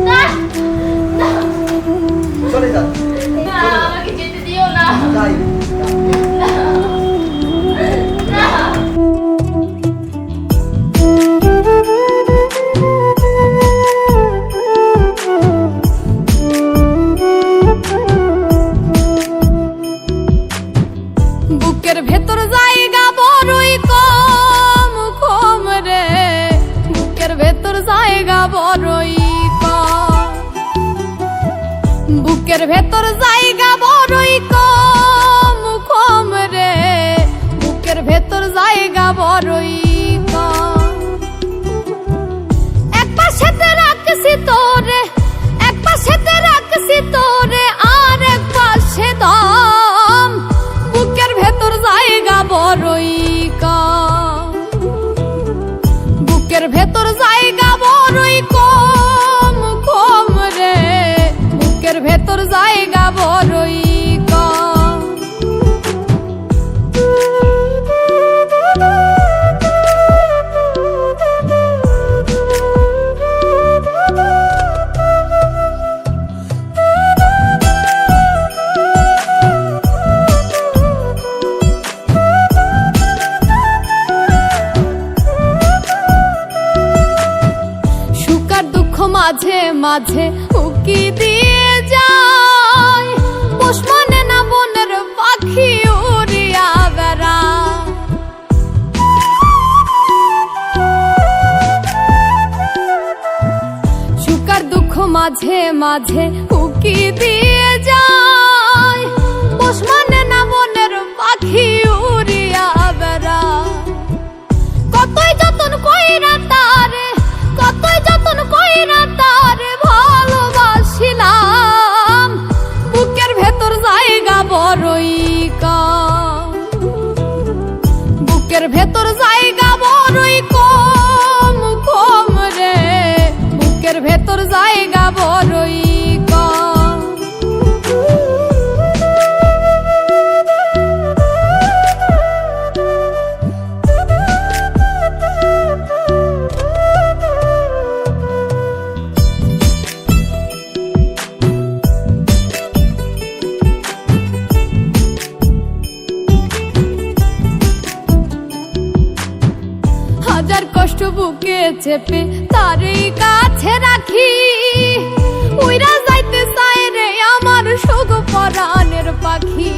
না না চলে যান। না আমাকে যেতে দিও না যাই। না না বুকের ভেতর জায়গা বড়ই কম কম রে, বুকের ভেতর জায়গা বড়ই কম, বুকের ভেতর জায়গা বড়ই কম কম রে, বুকের ভেতর জায়গা বড়ই কম। এক পাশেতে রাখছি তোরে, এক পাশেতে রাখছি তোরে, আর এক পাশে দম, বুকের ভেতর জায়গা বড়ই কম, বুকের ভেতর জায়গা বড়ই কম কম রে, বুকের ভেতর জায়গা বড়ই কম। মাঝে মাঝে উকি দিয়ে যায়, পোষ মানে না বনের পাখি উড়িয়া বেড়ায়। সুখার দুঃখ মাঝে মাঝে উকি দিয়ে যায়, পোষ মানে না বনের পাখি উড়িয়া বেড়ায়। কতই যতন কইরা তারে, কতই যতন কইরা তারে ভালোবাসিলাম, বুকের ভেতর জায়গা বড়ই কম, বুকের ভেতর জায়গা বড়ই কম কম রে, বুকের ভেতর জায়গা বড়ই কম। হাজার কষ্ট বুকে চেপে তারই কাছে রাখি, উইরা যাইতে চায় রে আমার সুখ পরাণের পাখি।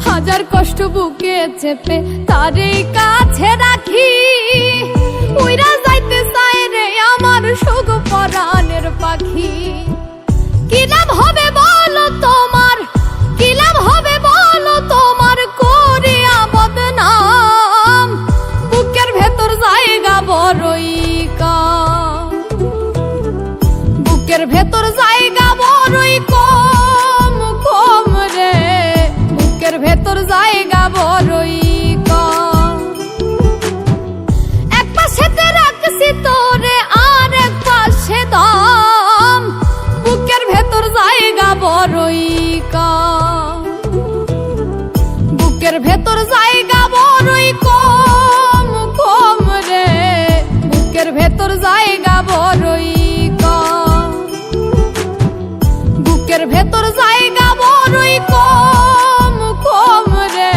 হাজার কষ্ট বুকে চেপে তারই কাছে রাখি, উইরা যাইতে চায় রে আমার সুখ পরাণের পাখি। কি লাভ হবে বলো তোমার, কি লাভ হবে বলো তোমার করিয়া বদনাম, বুকের ভেতর জায়গা বড়ই কম, বুকের ভেতর জায়গা বড়ই কম কম রে, বুকের ভেতর জায়গা বড়ই কম। এক পাশেতে রাখছি তোরে, আর এক পাশে দম, বুকের ভেতর জায়গা বড়ই কম, বুকের ভেতর জায়গা বড়ই কম কম রে, বুকের ভেতর জায়গা বড়ই কম, বুকের ভেতর জায়গা বড়ই কম কম রে,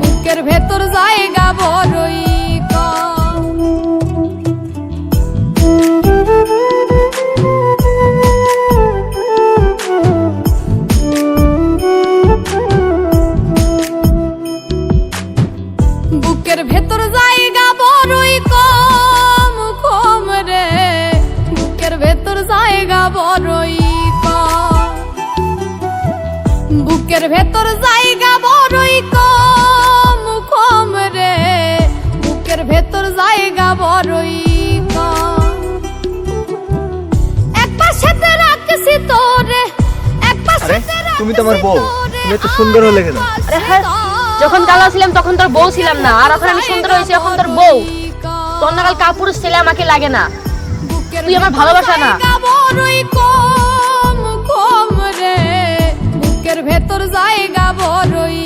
বুকের ভেতর জায়গা বড়ই কম। বুকের ভেতর জায়গা বড়ই কম কম রে, বুকের ভেতর জায়গা বড়ই কম, বুকের ভেতর জায়গা বড়ই কম কম রে, বুকের ভেতর জায়গা বড়ই কম। এক পাশেতে রাখছি তোরে, এক পাশেতে রাখছি তুমি তো আমার বউ, তুমি এত সুন্দর হলে কেন? আরে হ্যাঁ, যখন কালো ছিলাম তখন তোর বউ ছিলাম না, আর এখন আমি সুন্দর হয়েছি এখন তোর বউ। তোর নাগাল কাপুরুষ ছেলে আমাকে লাগে না, তুই আমার ভালোবাসা না। কম কম রে, বুকের ভেতর জায়গা বড়ই